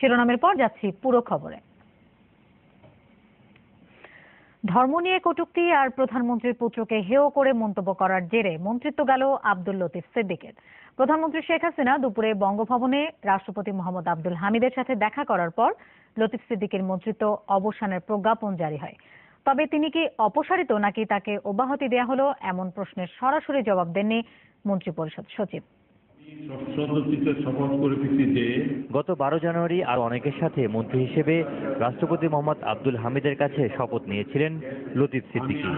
শিরোনামের পর যাচ্ছি পুরো খবরে। ধর্ম নিয়ে কটূক্তি আর প্রধানমন্ত্রীর পুত্রকে হেয় করে মন্তব্য করার জেরে মন্ত্রিত্ব গেল আব্দুল লতিফ সিদ্দিকের। প্রধানমন্ত্রী শেখ হাসিনা দুপুরে বঙ্গভবনে রাষ্ট্রপতি মোহাম্মদ আব্দুল হামিদের সাথে দেখা করার পর লতিফ সিদ্দিকের মন্ত্রিত্ব অবসানের প্রজ্ঞাপন জারি হয়। তবে তিনি কি অপসারিত নাকি তাকে অব্যাহতি দেয়া হলো, এমন প্রশ্নের সরাসরি জবাব দেননি মন্ত্রিপরিষদ সচিব। গত 12 জানুয়ারি আর অনেকের সাথে মন্ত্রী হিসেবে রাষ্ট্রপতি মোহাম্মদ আব্দুল হামিদের কাছে শপথ নিয়েছিলেন লতিফ সিদ্দিকী।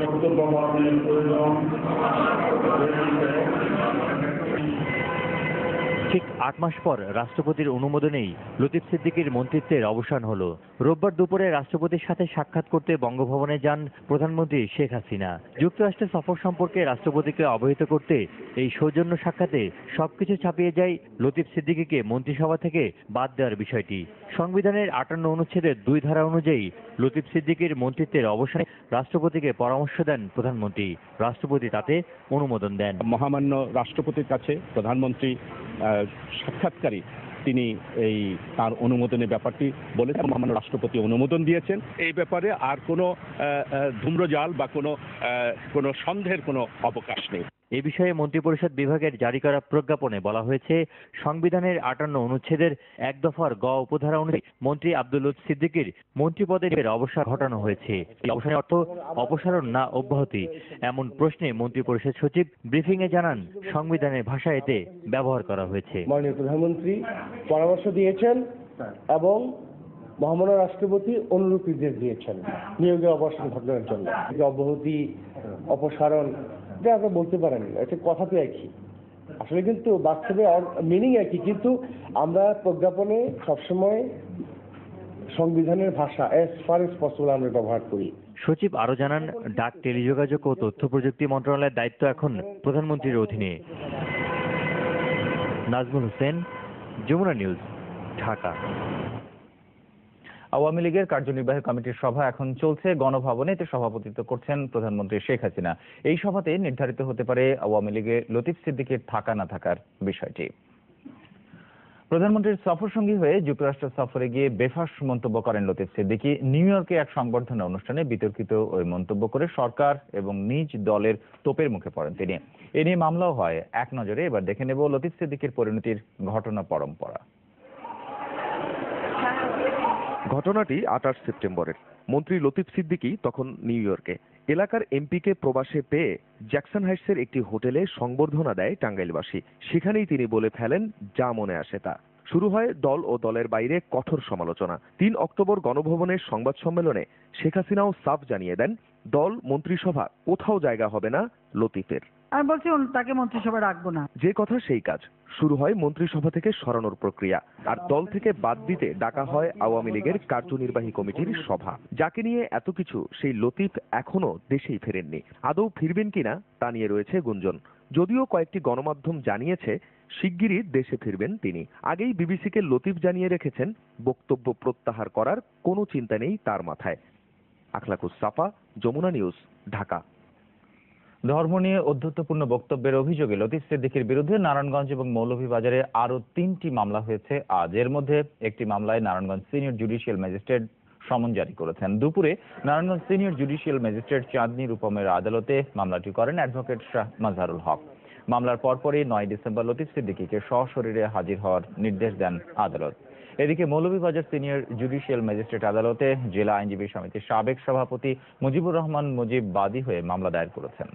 ঠিক 8 মাস পর রাষ্ট্রপতির অনুমোদনেই লতিফ সিদ্দিকীর মন্ত্রিত্বের অবসান হলো। রোববার দুপুরে রাষ্ট্রপতির সাথে সাক্ষাৎ করতে বঙ্গভবনে যান প্রধানমন্ত্রী শেখ হাসিনা। যুক্তরাষ্ট্রে সফর সম্পর্কে রাষ্ট্রপতিকে অবহিত করতে এই সৌজন্য সাক্ষাতে সবকিছু ছাপিয়ে যায় লতিফ সিদ্দিকীকে মন্ত্রিসভা থেকে বাদ দেওয়ার বিষয়টি। সংবিধানের 58 অনুচ্ছেদের 2 ধারা অনুযায়ী লতিফ সিদ্দিকীর মন্ত্রিত্বের অবসানে রাষ্ট্রপতিকে পরামর্শ দেন প্রধানমন্ত্রী। রাষ্ট্রপতি তাতে অনুমোদন দেন। মহামান্য রাষ্ট্রপতির কাছে প্রধানমন্ত্রী সাক্ষাৎকারী তিনি এই তার অনুমোদনের ব্যাপারটি বলেছেন। মহামান্য রাষ্ট্রপতি অনুমোদন দিয়েছেন। এই ব্যাপারে আর কোনো ধূম্রজাল বা কোনো সন্দেহের কোনো অবকাশ নেই। এ বিষয়ে মন্ত্রিপরিষদ বিভাগের জারি করা প্রজ্ঞাপনে বলা হয়েছে, সংবিধানের 58 অনুচ্ছেদের 1 দফার গ উপধারা অনুযায়ী মন্ত্রী আব্দুল লতিফ সিদ্দিকীর মন্ত্রিপদের অবসর ঘটানো হয়েছে। এই অবসানের অর্থ অপসারণ না অব্যাহতি, এমন প্রশ্নে মন্ত্রিপরিষদ সচিব ব্রিফিংয়ে জানান সংবিধানের ভাষা এতে ব্যবহার করা হয়েছে। মাননীয় প্রধানমন্ত্রী পরামর্শ দিয়েছেন এবং মহামান্য রাষ্ট্রপতি অনুরূপ নির্দেশ দিয়েছেন নিয়োগের অবসান ঘটানোর জন্য। অব্যাহতি, অপসারণ যা আপনি বলতে পারেন, এটা কথা তো একই, আসলে কিন্তু বাস্তবে মিনিং একই, কিন্তু আমরা প্রজ্ঞাপনে সবসময় সংবিধানের ভাষা অ্যাজ ফার এজ পসিবল আমরা ব্যবহার করি। সচিব আরো জানান, ডাক, টেলিযোগাযোগ ও তথ্য প্রযুক্তি মন্ত্রণালয়ের দায়িত্ব এখন প্রধানমন্ত্রীর অধীনে। নাজমুল হোসেন, যমুনা নিউজ, ঢাকা। আওয়ামী লীগের কার্যনির্বাহী কমিটির সভা এখন চলছে গণভবনে। এতে সভাপতিত্ব করছেন প্রধানমন্ত্রী শেখ হাসিনা। এই সভাতে নির্ধারিত হতে পারে আওয়ামী লীগে লতিফ সিদ্দিকীর থাকা না থাকার বিষয়টি। প্রধানমন্ত্রীর সফরসঙ্গী হয়ে যুক্তরাষ্ট্র সফরে গিয়ে বেফাঁস মন্তব্য করেন লতিফ সিদ্দিকী। নিউ ইয়র্কে এক সংবর্ধনা অনুষ্ঠানে বিতর্কিত ওই মন্তব্য করে সরকার এবং নিজ দলের তোপের মুখে পড়েন তিনি। এ নিয়ে মামলাও হয়। এক নজরে এবার দেখে নেব লতিফ সিদ্দিকীর পরিণতির ঘটনা পরম্পরা। ঘটনাটি 28 সেপ্টেম্বরের। মন্ত্রী লতিফ সিদ্দিকী তখন নিউ ইয়র্কে। এলাকার এমপিকে প্রবাসে পেয়ে জ্যাকসন হাইটসের একটি হোটেলে সংবর্ধনা দেয় টাঙ্গাইলবাসী। সেখানেই তিনি বলে ফেলেন যা মনে আসে তা। শুরু হয় দল ও দলের বাইরে কঠোর সমালোচনা। 3 অক্টোবর গণভবনের সংবাদ সম্মেলনে শেখ হাসিনাও সাফ জানিয়ে দেন, দল মন্ত্রিসভা কোথাও জায়গা হবে না লতিফের। আমি বলছি তাকে মন্ত্রিসভা রাখবো না। যে কথা সেই কাজ। শুরু হয় মন্ত্রিসভা থেকে সরানোর প্রক্রিয়া, আর দল থেকে বাদ দিতে ডাকা হয় আওয়ামী লীগের কার্যনির্বাহী কমিটির সভা। যাকে নিয়ে এত কিছু, সেই লতিফ এখনো দেশেই ফেরেননি। আদৌ ফিরবেন কিনা তা নিয়ে রয়েছে গুঞ্জন। যদিও কয়েকটি গণমাধ্যম জানিয়েছে শিগগিরই দেশে ফিরবেন তিনি। আগেই বিবিসিকে লতিফ জানিয়ে রেখেছেন বক্তব্য প্রত্যাহার করার কোনো চিন্তা নেই তার মাথায়। আখলাকুস সাফা, যমুনা নিউজ, ঢাকা। ধর্ম নিয়ে ঔদ্ধত্যপূর্ণ বক্তব্যের অভিযোগে লতিফ সিদ্দিকীর বিরুদ্ধে নারায়ণগঞ্জ এবং মৌলভীবাজারে আরো 3টি মামলা হয়েছে আজ। এর মধ্যে একটি মামলায় নারায়ণগঞ্জ সিনিয়র জুডিশিয়াল ম্যাজিস্ট্রেট সমন জারি করেছেন। দুপুরে নারায়ণগঞ্জ সিনিয়র জুডিশিয়াল ম্যাজিস্ট্রেট চাঁদনী রূপমের আদালতে মামলাটি করেন অ্যাডভোকেট শাহ মাজহারুল হক। মামলার পরপরই 9 ডিসেম্বর লতিফ সিদ্দিকীকে সশরীরে হাজির হওয়ার নির্দেশ দেন আদালত। এদিকে মৌলভীবাজার সিনিয়র জুডিশিয়াল ম্যাজিস্ট্রেট আদালতে জেলা আইনজীবী সমিতির সাবেক সভাপতি মুজিবুর রহমান মুজিব বাদী হয়ে মামলা দায়ের করেছেন।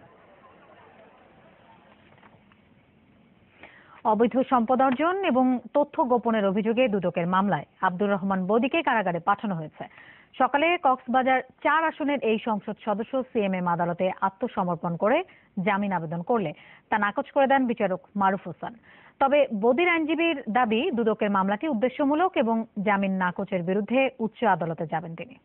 অবৈধ সম্পদ অর্জন এবং তথ্য গোপনের অভিযোগে দুদকের মামলায় আব্দুর রহমান বদিকে কারাগারে পাঠানো হয়েছে। সকালে কক্সবাজার 4 আসনের এই সংসদ সদস্য সিএমএম আদালতে আত্মসমর্পণ করে জামিন আবেদন করলে তা নাকচ করে দেন বিচারক মারুফ হোসেন। তবে বদির আইনজীবীর দাবি, দুদকের মামলাটি উদ্দেশ্যমূলক এবং জামিন নাকচের বিরুদ্ধে উচ্চ আদালতে যাবেন তিনি।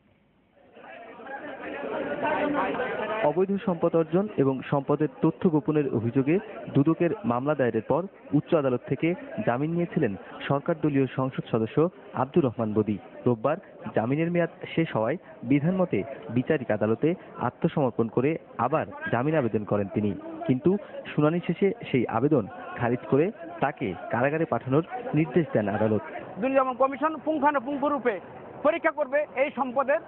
অবৈধ সম্পদ অর্জন এবং সম্পদের তথ্য গোপনের অভিযোগে দুদকের মামলা দায়েরের পর উচ্চ আদালত থেকে জামিন নিয়েছিলেন সরকার দলীয় সংসদ সদস্য আব্দুর রহমান বদি। রোববার জামিনের মেয়াদ শেষ হওয়ায় বিধানমতে বিচারিক আদালতে আত্মসমর্পণ করে আবার জামিন আবেদন করেন তিনি। কিন্তু শুনানি শেষে সেই আবেদন খারিজ করে তাকে কারাগারে পাঠানোর নির্দেশ দেন আদালত। দুর্নীতি দমন কমিশন পুঙ্খানুপুঙ্খরূপে পরীক্ষা করবে এই সম্পদের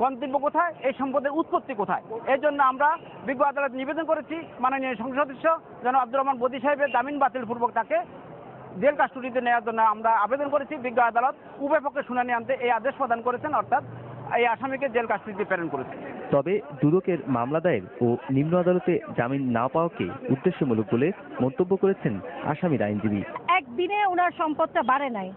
গন্তব্য কোথায়, এই সম্পদের উৎপত্তি কোথায়। এর জন্য আমরা বিজ্ঞ আদালত নিবেদন করেছি মাননীয় সংসদ সদস্য জনাব আব্দুর রহমান বদী সাহেবের জামিন বাতিলপূর্বক তাকে জেল কাস্টডিতে নেওয়ার জন্য আমরা আবেদন করেছি। বিজ্ঞ আদালত উভয় পক্ষে শুনানি আনতে এই আদেশ প্রদান করেছেন, অর্থাৎ এই আসামিকে জেল কাস্টডিতে প্রেরণ করেছে। তবে দুদকের মামলা দায়ের ও নিম্ন আদালতে জামিন না পাওয়াকে উদ্দেশ্যমূলক বলে মন্তব্য করেছেন আসামির আইনজীবী। একদিনে ওনার সম্পদটা বাড়ে নাই,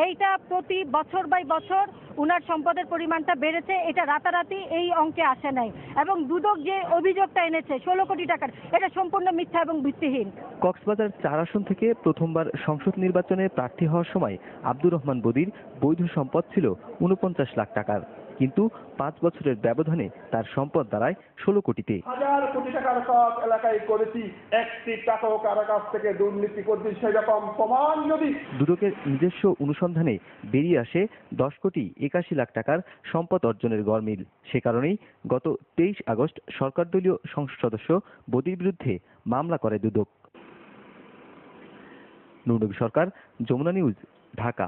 এইটা প্রতি বছর বাই বছর উনার সম্পদের পরিমাণটা বেড়েছে, এটা রাতারাতি এই অঙ্কে আসে নাই। এবং দুদক যে অভিযোগটা এনেছে 16 কোটি টাকার, এটা সম্পূর্ণ মিথ্যা এবং ভিত্তিহীন। কক্সবাজার 4 আসন থেকে প্রথমবার সংসদ নির্বাচনে প্রার্থী হওয়ার সময় আব্দুর রহমান বদির বৈধ সম্পদ ছিল 49 লাখ টাকার, কিন্তু 5 বছরের ব্যবধানে তার সম্পদ দাঁড়ায় 16 কোটিতে। হাজার কোটি টাকার কাজ এলাকায় করেছি, একটি টাকাও কারো কাছ থেকে দুর্নীতি করছি সেরকম প্রমাণ যদি। দুদকের নিজস্ব অনুসন্ধানে বেরিয়ে আসে 10 কোটি 81 লাখ টাকার সম্পদ অর্জনের গরমিল। সে কারণেই গত 23 আগস্ট সরকার দলীয় সংসদ সদস্য বদির বিরুদ্ধে মামলা করে দুদক। নুরনবী সরকার, যমুনা নিউজ, ঢাকা।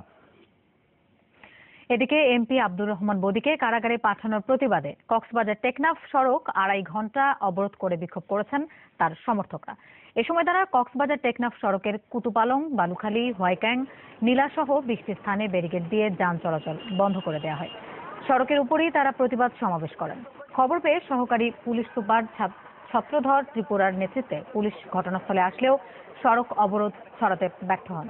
এদিকে এমপি আব্দুর রহমান বদিকে কারাগারে পাঠানোর প্রতিবাদে কক্সবাজার টেকনাফ সড়ক 2.5 ঘন্টা অবরোধ করে বিক্ষোভ করেছেন তার সমর্থকরা। এ সময় তারা কক্সবাজার টেকনাফ সড়কের কুতুপালং, বালুখালী, হোয়াইক্যাং, নীলাসহ 20টি স্থানে ব্যারিকেড দিয়ে যান চলাচল বন্ধ করে দেওয়া হয়। সড়কের উপরেই তারা প্রতিবাদ সমাবেশ করেন। খবর পেয়ে সহকারী পুলিশ সুপার ছত্রধর ত্রিপুরার নেতৃত্বে পুলিশ ঘটনাস্থলে আসলেও সড়ক অবরোধ সরাতে ব্যর্থ হন।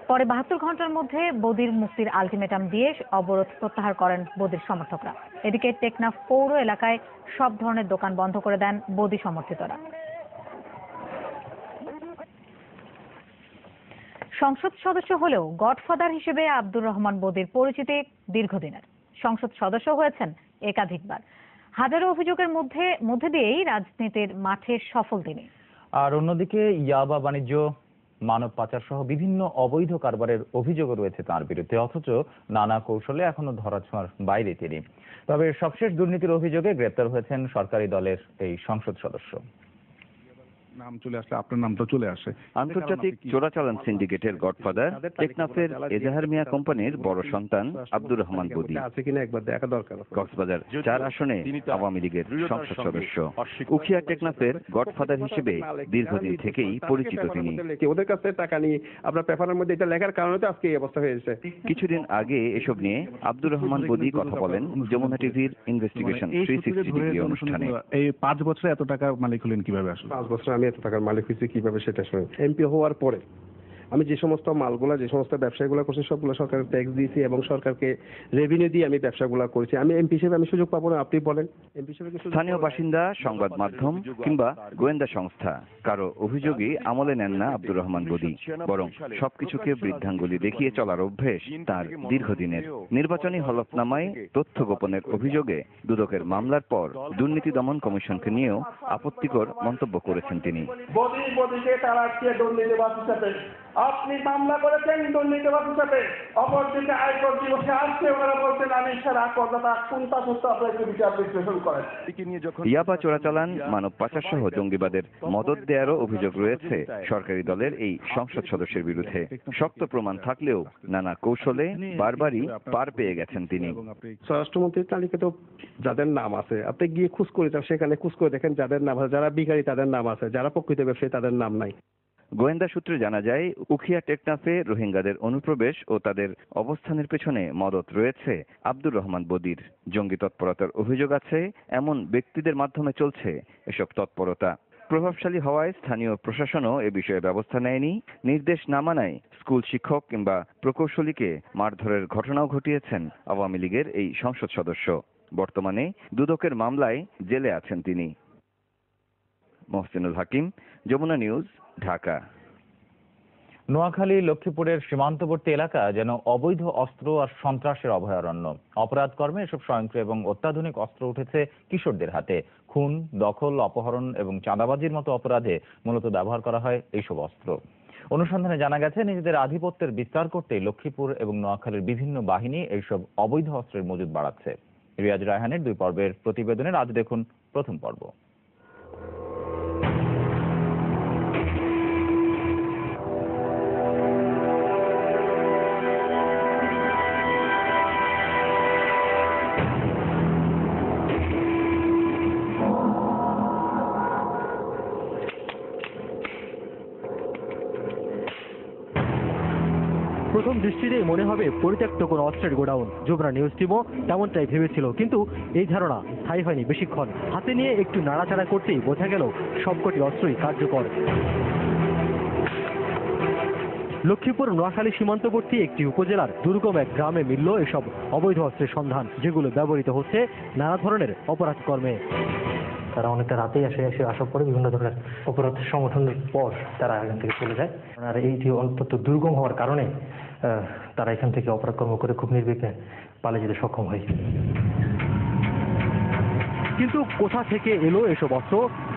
পরে 72 ঘন্টার মধ্যে বদির মুক্তির আলটিমেটাম দিয়ে অবরোধ প্রত্যাহার করেন বদির সমর্থকরা। এদিকে টেকনাফ পৌর এলাকায় সব ধরনের দোকান বন্ধ করে দেন বদি সমর্থিতরা। সংসদ সদস্য হলেও গডফাদার হিসেবে আব্দুর রহমান বদির পরিচিতি দীর্ঘদিনের। সংসদ সদস্য হয়েছেন একাধিকবার। হাজারো অভিযোগের মধ্যে দিয়েই রাজনীতির মাঠে সফল তিনি। আর অন্যদিকে ইয়াবা বাণিজ্য, মানব পাচার সহ বিভিন্ন অবৈধ কারবারের অভিযোগও রয়েছে তার বিরুদ্ধে, অথচ নানা কৌশলে এখনো ধরাছোঁয়ার বাইরে তিনি। তবে সবশেষ দুর্নীতির অভিযোগে গ্রেপ্তার হয়েছেন সরকারি দলের এই সংসদ সদস্য। নাম চলে আসলে আপনার নামটা চলে আসে। আন্তর্জাতিক চোরাচালান সিন্ডিকেটের গডফাদার টেকনাফের এজাহার মিয়া কোম্পানির বড় সন্তান আব্দুর রহমান বদি আছে কিনা একবার দেখা দরকার। কক্সবাজার 4 আসনে আওয়ামী লীগের সংসদ সদস্য। উখিয়া টেকনাফের গডফাদার হিসেবে দীর্ঘদিন থেকেই পরিচিত তিনি। ওদের কাছ থেকে টাকা নিয়ে আপনার পেপারের মধ্যে এটা লেখার কারণে তো আজকে এই অবস্থা হয়েছে। কিছুদিন আগে এসব নিয়ে আব্দুর রহমান বদি কথা বলেন যমুনা টিভির ইনভেস্টিগেশন 360 ডিগ্রি অনুষ্ঠানে। এই 5 বছরে এত টাকা মালিক হলেন কিভাবে? আসলে 5 বছর আমি এত টাকার মালিক হয়েছি কিভাবে সেটা শুনে। এমপি হওয়ার পরে আমি যে সমস্ত মালগুলা, যে সমস্ত ব্যবসাগুলো করছি সবগুলো সরকারের ট্যাক্স দিয়েছি এবং সরকারকে রেভিনিউ দিয়ে আমি ব্যবসাগুলো করেছি। আমি এমপি হিসেবে আমি সুযোগ পাবো না? আপনি বলেন। এমপি হিসেবে স্থানীয় বাসিন্দা, সংবাদ মাধ্যম কিংবা গোয়েন্দা সংস্থা কারো অভিযোগই আমলে নেন না আব্দুর রহমান বদি, বরং সবকিছুকে বৃদ্ধাঙ্গুলি দেখিয়ে চলার অভ্যেস তার দীর্ঘদিনের। নির্বাচনী হলফনামায় তথ্য গোপনের অভিযোগে দুদকের মামলার পর দুর্নীতি দমন কমিশনকে নিয়েও আপত্তিকর মন্তব্য করেছেন তিনি। বদিকে তাড়াচ্ছে দুর্নীতিবাদ হিসাবে, আপনি মামলা করেছেন দুর্নীতিবাদ হিসাবে, অপরদিকে আয়কর দিবসে আসছে ওনারা বলছেন আমি সারা করদাতা কোনটা সুস্থ আপনার বিচার বিশ্লেষণ করেন। ইয়াবা চোরাচালান, মানব পাচার সহ জঙ্গিবাদের মদত দেওয়ারও অভিযোগ রয়েছে সরকারি দলের এই সংসদ সদস্যের বিরুদ্ধে। শক্ত প্রমাণ থাকলেও নানা কৌশলে বারবারই পার পেয়ে গেছেন তিনি। স্বরাষ্ট্রমন্ত্রীর তালিকাতে যাদের নাম আছে আপনি গিয়ে খোঁজ করে সেখানে খোঁজ করে দেখেন যাদের নাম আছে, যারা বিকারী তাদের নাম আছে, যারা প্রকৃত ব্যবসায়ী তাদের নাম নাই। গোয়েন্দা সূত্রে জানা যায় উখিয়া টেকনাফে রোহিঙ্গাদের অনুপ্রবেশ ও তাদের অবস্থানের পেছনে মদত রয়েছে আব্দুর রহমান বদির। জঙ্গি তৎপরতার অভিযোগ আছে এমন ব্যক্তিদের মাধ্যমে চলছে এসব তৎপরতা। প্রভাবশালী হওয়ায় স্থানীয় প্রশাসনও এ বিষয়ে ব্যবস্থা নেয়নি। নির্দেশ না মানায় স্কুল শিক্ষক কিংবা প্রকৌশলীকে মারধরের ঘটনাও ঘটিয়েছেন আওয়ামী লীগের এই সংসদ সদস্য। বর্তমানে দুদকের মামলায় জেলে আছেন তিনি। মহসিনুল হাকিম, যমুনা নিউজ, ঢাকা। নোয়াখালী লক্ষ্মীপুরের সীমান্তবর্তী এলাকা যেন অবৈধ অস্ত্র আর সন্ত্রাসের অভয়ারণ্য। অপরাধ কর্মে এসব স্বয়ংক্রিয় এবং অত্যাধুনিক অস্ত্র উঠেছে কিশোরদের হাতে। খুন, দখল, অপহরণ এবং চাঁদাবাজির মতো অপরাধে মূলত ব্যবহার করা হয় এইসব অস্ত্র। অনুসন্ধানে জানা গেছে নিজেদের আধিপত্যের বিস্তার করতে লক্ষ্মীপুর এবং নোয়াখালীর বিভিন্ন বাহিনী এইসব অবৈধ অস্ত্রের মজুদ বাড়াচ্ছে। রিয়াজ রায়হানের 2 পর্বের প্রতিবেদনের আজ দেখুন প্রথম পর্ব। প্রথম দৃষ্টিতেই মনে হবে পরিত্যক্ত কোনো অস্ত্রের গোডাউন। যমুনা নিউজ টিমও তেমনটাই ভেবেছিল, কিন্তু এই ধারণা স্থায়ী হয়নি বেশিক্ষণ। হাতে নিয়ে একটু নাড়াচাড়া করতেই বোঝা গেল সবকটি অস্ত্রই কার্যকর। লক্ষ্মীপুর নোয়াখালী সীমান্তবর্তী একটি উপজেলার দুর্গম এক গ্রামে মিলল এসব অবৈধ অস্ত্রের সন্ধান, যেগুলো ব্যবহৃত হচ্ছে নানা ধরনের অপরাধ কর্মে। তারা অনেকটা রাতেই এসে আসার পরে বিভিন্ন ধরনের অপরাধ সংগঠনের পর তারা এখান থেকে চলে যায়। আর এইটি অত্যন্ত দুর্গম হওয়ার কারণে তারা এখান থেকে অপরাধ কর্ম করে খুব নির্বিঘ্নে পালিয়ে যেতে সক্ষম হয়। কিন্তু কোথা থেকে এলো এসব অস্ত্র,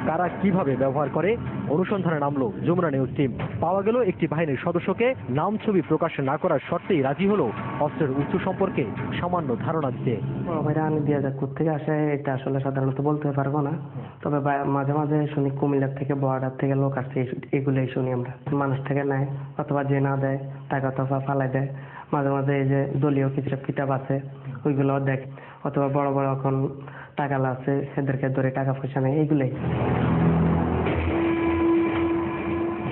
কারা কিভাবে ব্যবহার করে, অনুসন্ধানে নামলো যমুনা নিউজ টিম। পাওয়া গেল একটি বাহিনীর সদস্যকে নাম ছবি প্রকাশ না করার শর্তেই রাজি হলো অস্ত্রের উৎস সম্পর্কে সামান্য ধারণা দিতে। ভাইরা আনি দিয়ে যাক থেকে আসে এটা আসলে সাধারণত বলতে পারবো না, তবে মাঝে মাঝে শুনি কুমিল্লার থেকে বর্ডার থেকে লোক আসছে, এগুলোই শুনি আমরা। মানুষ থেকে নেয় অথবা যে না দেয় টাকা অথবা ফালাই দেয়। মাঝে মাঝে এই যে দলীয় কিছু কিতাব আছে ওইগুলো দেখ, অথবা বড় বড় এখন টাকালা আছে এদেরকে ধরে টাকা পয়সা নেয়, এইগুলোই।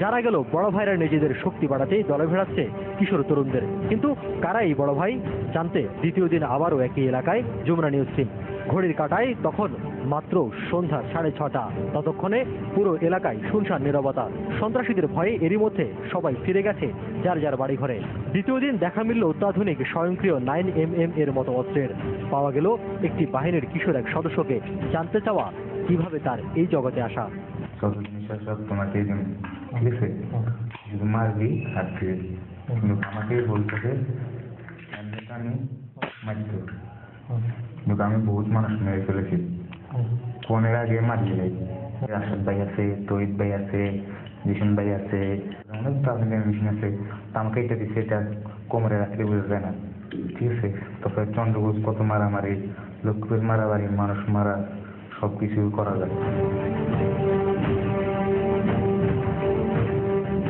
জানা গেল বড় ভাইরা নিজেদের শক্তি বাড়াতেই দলে ভেড়াচ্ছে কিশোর তরুণদের। কিন্তু কারা এই বড় ভাই জানতে দ্বিতীয় দিন আবারও একই এলাকায় যমুনা নিউজ টিম। ঘড়ির কাঁটায় তখন মাত্র সন্ধ্যা 6:30। ততক্ষণে পুরো এলাকায় শুনশান নীরবতা। সন্ত্রাসীদের ভয়ে এরই মধ্যে সবাই ফিরে গেছে যার যার বাড়ি ঘরে। দ্বিতীয় দিন দেখা মিলল অত্যাধুনিক স্বয়ংক্রিয় 9mm এর মতো অস্ত্রের। পাওয়া গেল একটি বাহিনীর কিশোর এক সদস্যকে। জানতে চাওয়া কিভাবে তার এই জগতে আসা। সব জিনিস সব তোমাকে ঠিক আছে, শুধু মারবি আর ফিরবি, কিন্তু আমাকে বলতেছে আমি মারতে, কিন্তু আমি বহুত মানুষ মেরে ফেলেছি। ফোনের আগে মারিয়ে যাই। রাশেদ ভাই আছে, তহিদ ভাই আছে, জিশন ভাই আছে, অনেক প্রাথমিক মেশিন আছে। আমাকে এটা দিচ্ছে, এটা কোমরে রাখলে বোঝা যায় না, ঠিক আছে। তারপরে চন্দ্রবোস কত মারামারি, লক্ষ্মীপুর মারামারি, মানুষ মারা, সব কিছু করা যায়।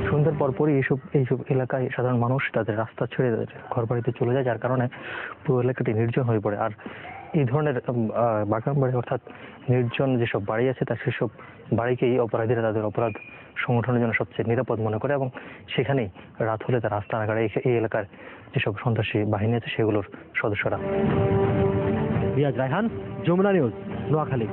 সন্ধ্যার পরপরই এইসব এলাকায় সাধারণ মানুষ তাদের রাস্তা ছেড়ে ঘর বাড়িতে চলে যায়, যার কারণে পুরো এলাকাটি নির্জন হয়ে পড়ে। আর এই ধরনের বাগান বাড়ি অর্থাৎ নির্জন যেসব বাড়ি আছে তার সেসব বাড়িকেই অপরাধীরা তাদের অপরাধ সংগঠনের জন্য সবচেয়ে নিরাপদ মনে করে, এবং সেখানেই রাত হলে তারা আস্তানা গাড়ে এই এলাকার যেসব সন্ত্রাসী বাহিনী আছে সেগুলোর সদস্যরা। রিয়াজ রায়হান, যমুনা নিউজ, নোয়াখালী।